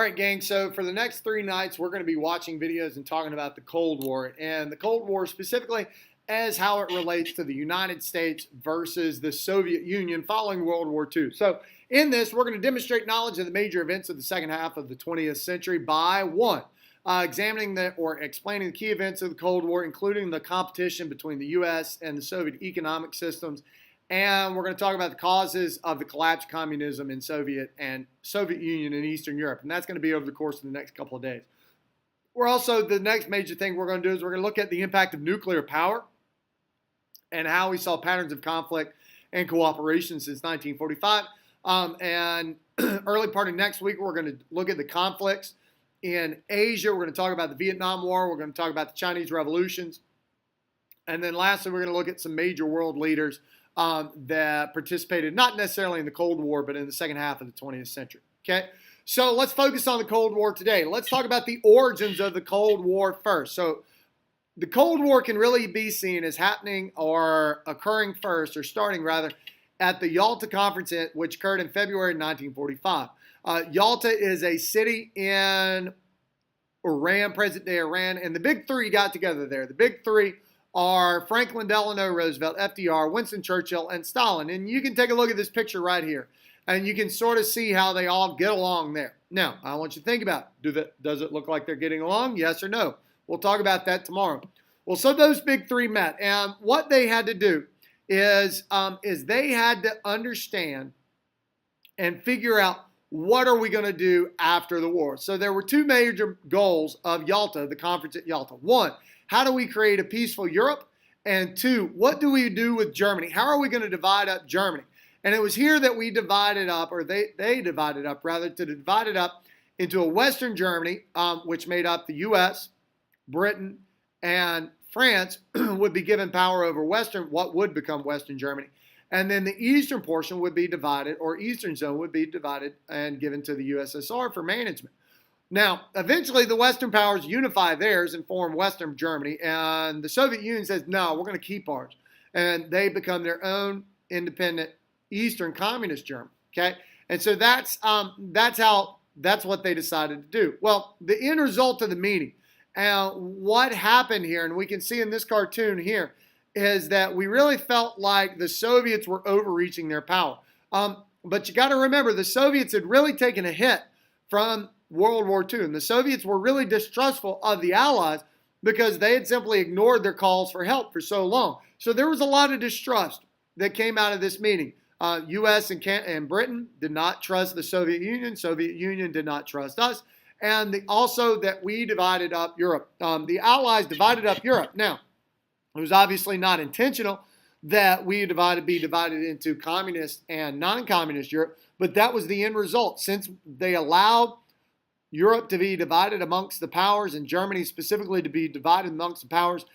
All right, gang, so for the next 3 nights, we're going to be watching videos and talking about the Cold War, and the Cold War specifically as how it relates to the United States versus the Soviet Union following World War II. So in this, we're going to demonstrate knowledge of the major events of the second half of the 20th century by one, examining or explaining the key events of the Cold War, including the competition between the U.S. and the Soviet economic systems. And we're going to talk about the causes of the collapse of communism in Soviet Union and Eastern Europe. And that's going to be over the course of the next couple of days. The next major thing we're going to do is we're going to look at the impact of nuclear power and how we saw patterns of conflict and cooperation since 1945. And early part of next week, we're going to look at the conflicts in Asia. We're going to talk about the Vietnam War. We're going to talk about the Chinese revolutions. And then lastly, we're going to look at some major world leaders that participated not necessarily in the Cold War, but in the second half of the 20th century. Okay, so let's focus on the Cold War today. Let's talk about the origins of the Cold War first. So the Cold War can really be seen as happening or occurring first, or starting rather, at the Yalta Conference, which occurred in February 1945. Yalta is a city in Iran, present-day Iran, and the big three got together there. The big three are Franklin Delano Roosevelt, FDR, Winston Churchill, and Stalin. And you can take a look at this picture right here, and you can sort of see how they all get along there. Now, I want you to think about it. Does it look like they're getting along? Yes or no? We'll talk about that tomorrow. Well, so those big three met, and what they had to do is they had to understand and figure out what are we going to do after the war. So there were two major goals of Yalta, the conference at Yalta. One, how do we create a peaceful Europe? And two, what do we do with Germany? How are we going to divide up Germany? And it was here that we divided up, or they divided up, rather, to divide it up into a Western Germany, which made up the U.S., Britain, and France would be given power over what would become Western Germany. And then the eastern portion would be divided, or eastern zone would be divided and given to the USSR for management. Now, eventually the Western powers unify theirs and form Western Germany, and the Soviet Union says, no, we're going to keep ours. And they become their own independent Eastern Communist Germany, okay? And so that's what they decided to do. Well, the end result of the meeting, what happened here, and we can see in this cartoon here, is that we really felt like the Soviets were overreaching their power. But you got to remember, the Soviets had really taken a hit from World War II, and the Soviets were really distrustful of the Allies because they had simply ignored their calls for help for so long. So there was a lot of distrust that came out of this meeting. U.S. and Britain did not trust the Soviet Union. Soviet Union did not trust us. And also that we divided up Europe. The Allies divided up Europe. Now, it was obviously not intentional that we be divided into communist and non-communist Europe, but that was the end result. Since they allowed Europe to be divided amongst the powers, and Germany specifically to be divided amongst the powers,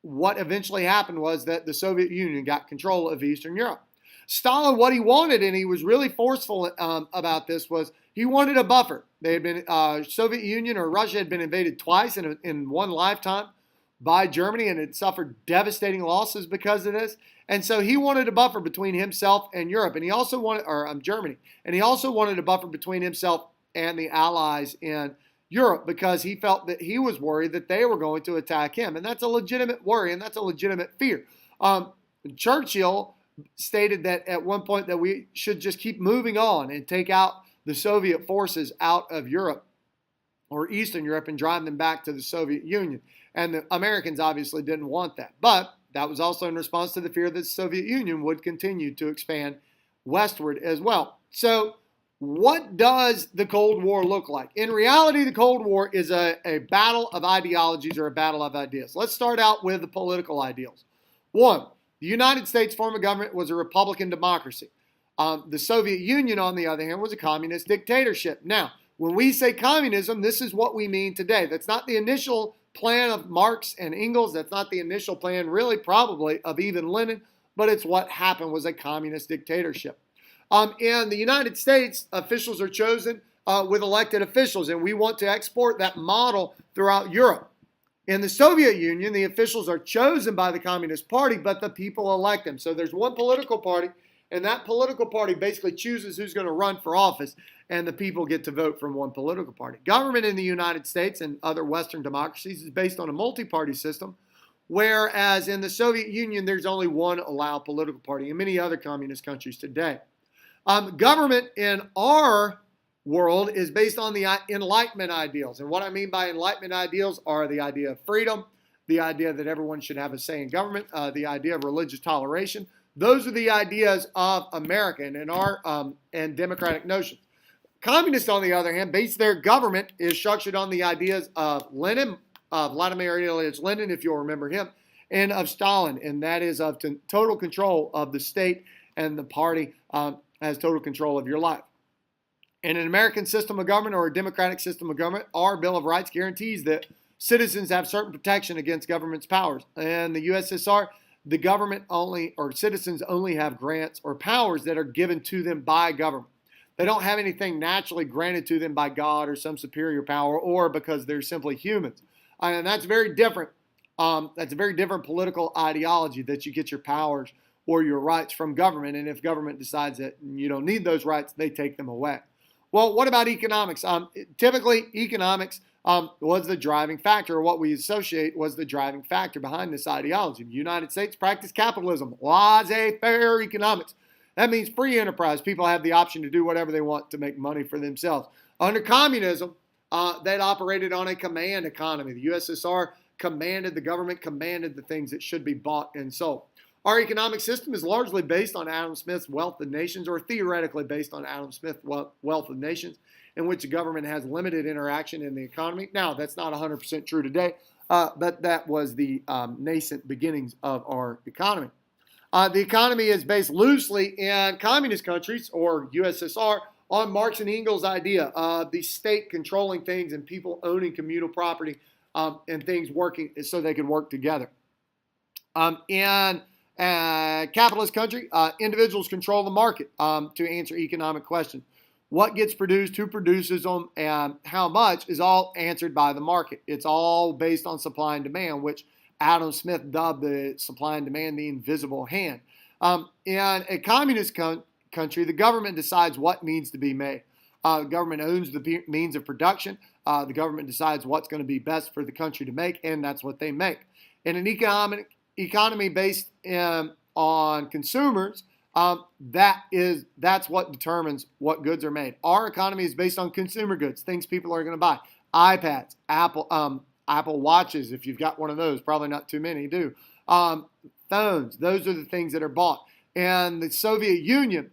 what eventually happened was that the Soviet Union got control of Eastern Europe. Stalin, what he wanted, and he was really forceful about this, was he wanted a buffer. They had been Soviet Union or Russia had been invaded twice in one lifetime by Germany, and had suffered devastating losses because of this. And so he wanted a buffer between himself and Europe, and he also wanted, Germany, and he also wanted a buffer between himself and the Allies in Europe, because he felt that he was worried that they were going to attack him. And that's a legitimate worry, and that's a legitimate fear. Churchill stated that at one point that we should just keep moving on and take out the Soviet forces out of Europe or Eastern Europe and drive them back to the Soviet Union. And the Americans obviously didn't want that. But that was also in response to the fear that the Soviet Union would continue to expand westward as well. So what does the Cold War look like? In reality, the Cold War is a battle of ideologies, or a battle of ideas. Let's start out with the political ideals. One, the United States form of government was a Republican democracy. The Soviet Union, on the other hand, was a communist dictatorship. Now, when we say communism, this is what we mean today. That's not the initial plan of Marx and Engels. That's not the initial plan, really, probably, of even Lenin, but it's what happened was a communist dictatorship. In the United States, officials are chosen with elected officials, and we want to export that model throughout Europe. In the Soviet Union, the officials are chosen by the Communist Party, but the people elect them. So there's one political party, And that political party basically chooses who's going to run for office, and the people get to vote from one political party. Government in the United States and other Western democracies is based on a multi-party system, whereas in the Soviet Union, there's only one allowed political party, and many other communist countries today. Government in our world is based on the Enlightenment ideals. And what I mean by Enlightenment ideals are the idea of freedom, the idea that everyone should have a say in government, the idea of religious toleration. Those are the ideas of American and our and democratic notions. Communists, on the other hand, base their government is structured on the ideas of Lenin, Vladimir Ilyich Lenin, if you'll remember him, and of Stalin, and that is of total control of the state, and the party has total control of your life. In an American system of government or a democratic system of government, our Bill of Rights guarantees that citizens have certain protection against government's powers. In the USSR, the government only, or citizens only have grants or powers that are given to them by government. They don't have anything naturally granted to them by God or some superior power, or because they're simply humans. And that's very different. That's a very different political ideology, that you get your powers or your rights from government. And if government decides that you don't need those rights, they take them away. Well, what about economics? Typically, economics was the driving factor, or what we associate was the driving factor behind this ideology. The United States practiced capitalism, laissez-faire economics. That means free enterprise. People have the option to do whatever they want to make money for themselves. Under communism, that operated on a command economy. The USSR commanded, the government commanded the things that should be bought and sold. Our economic system is largely based on Adam Smith's Wealth of Nations, or theoretically based on Adam Smith's Wealth of Nations, in which the government has limited interaction in the economy. Now, that's not 100% true today, but that was the nascent beginnings of our economy. The economy is based loosely in communist countries, or USSR, on Marx and Engels' idea of the state controlling things and people owning communal property and things working so they could work together. In capitalist country, individuals control the market to answer economic questions. What gets produced, who produces them, and how much is all answered by the market. It's all based on supply and demand, which Adam Smith dubbed the supply and demand the invisible hand. In a communist country, the government decides what needs to be made. The government owns the means of production. The government decides what's going to be best for the country to make, and that's what they make. In an economy based on consumers, that's what determines what goods are made. Our economy is based on consumer goods, things people are going to buy. iPads, Apple Watches, if you've got one of those, probably not too many do. Phones, those are the things that are bought. And the Soviet Union,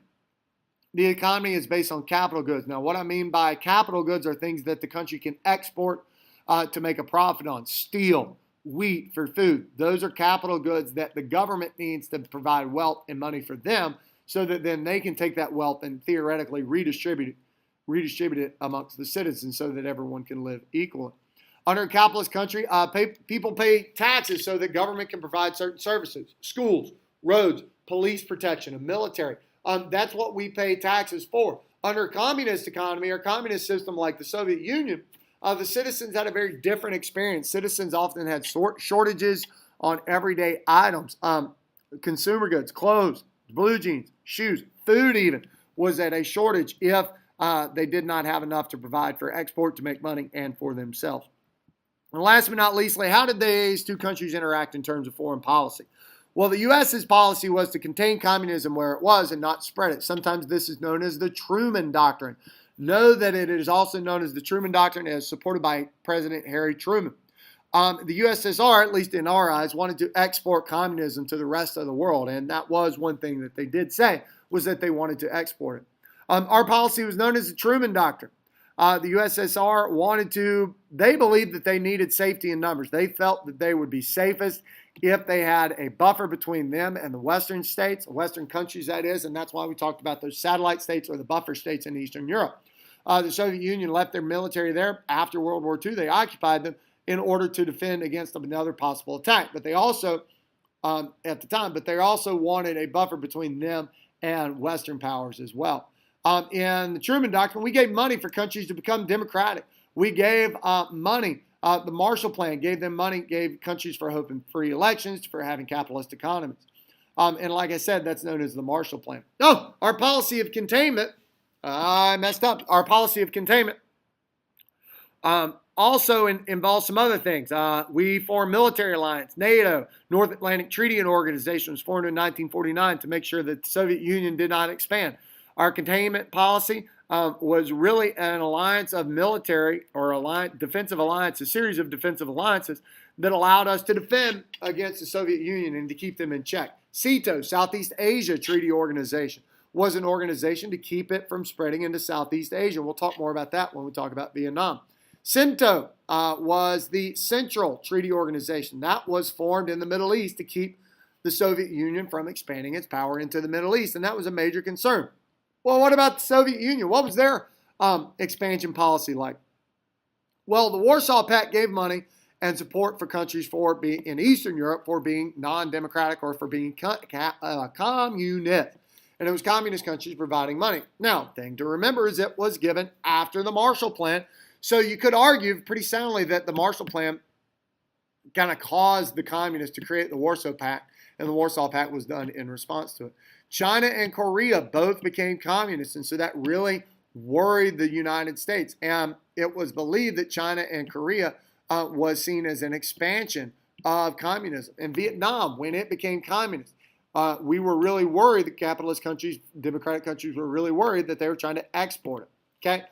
the economy is based on capital goods. Now, what I mean by capital goods are things that the country can export to make a profit on. Steel, wheat for food. Those are capital goods that the government needs to provide wealth and money for them, so that then they can take that wealth and theoretically redistribute it amongst the citizens so that everyone can live equally. Under a capitalist country, people pay taxes so that government can provide certain services, schools, roads, police protection, and military. That's what we pay taxes for. Under a communist economy or communist system like the Soviet Union, the citizens had a very different experience. Citizens often had shortages on everyday items. Consumer goods, clothes, blue jeans, shoes, food even was at a shortage if they did not have enough to provide for export to make money and for themselves. And last but not leastly, how did these two countries interact in terms of foreign policy? Well, the U.S.'s policy was to contain communism where it was and not spread it. Sometimes this is known as the Truman Doctrine. Know that it is also known as the Truman Doctrine, as supported by President Harry Truman. The USSR, at least in our eyes, wanted to export communism to the rest of the world, and that was one thing that they did say, was that they wanted to export it. Our policy was known as the Truman Doctrine. The USSR they believed that they needed safety in numbers. They felt that they would be safest if they had a buffer between them and the Western states, Western countries that is, and that's why we talked about those satellite states or the buffer states in Eastern Europe. The Soviet Union left their military there after World War II. They occupied them in order to defend against another possible attack. But they also, at the time, wanted a buffer between them and Western powers as well. In the Truman Doctrine, we gave money for countries to become democratic. We gave money. The Marshall Plan gave them money, gave countries for hope and free elections, for having capitalist economies. And like I said, that's known as the Marshall Plan. Oh, our policy of containment. I messed up. Our policy of containment also involves some other things. We formed military alliance, NATO, North Atlantic Treaty and Organization was formed in 1949 to make sure that the Soviet Union did not expand. Our containment policy was really an alliance of military or defensive alliance, a series of defensive alliances that allowed us to defend against the Soviet Union and to keep them in check. SEATO, Southeast Asia Treaty Organization, was an organization to keep it from spreading into Southeast Asia. We'll talk more about that when we talk about Vietnam. CENTO was the Central Treaty Organization. That was formed in the Middle East to keep the Soviet Union from expanding its power into the Middle East, and that was a major concern. Well, what about the Soviet Union? What was their expansion policy like? Well, the Warsaw Pact gave money and support for countries in Eastern Europe for being non-democratic or for being communist. And it was communist countries providing money. Now, the thing to remember is it was given after the Marshall Plan. So you could argue pretty soundly that the Marshall Plan kind of caused the communists to create the Warsaw Pact, and the Warsaw Pact was done in response to it. China and Korea both became communists, and so that really worried the United States. And it was believed that China and Korea was seen as an expansion of communism. And Vietnam, when it became communist, we were really worried, the capitalist countries, democratic countries were really worried that they were trying to export it. Okay?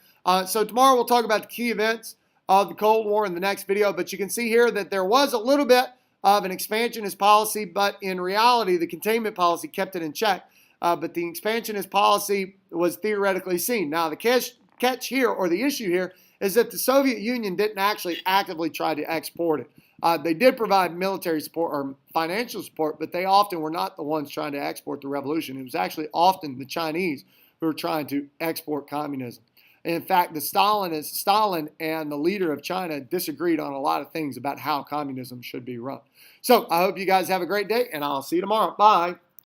So tomorrow we'll talk about the key events of the Cold War in the next video, but you can see here that there was a little bit of an expansionist policy, but in reality, the containment policy kept it in check. But the expansionist policy was theoretically seen. Now, the catch here, or the issue here, is that the Soviet Union didn't actually actively try to export it. They did provide military support or financial support, but they often were not the ones trying to export the revolution. It was actually often the Chinese who were trying to export communism. In fact, Stalin and the leader of China disagreed on a lot of things about how communism should be run. So I hope you guys have a great day, and I'll see you tomorrow. Bye.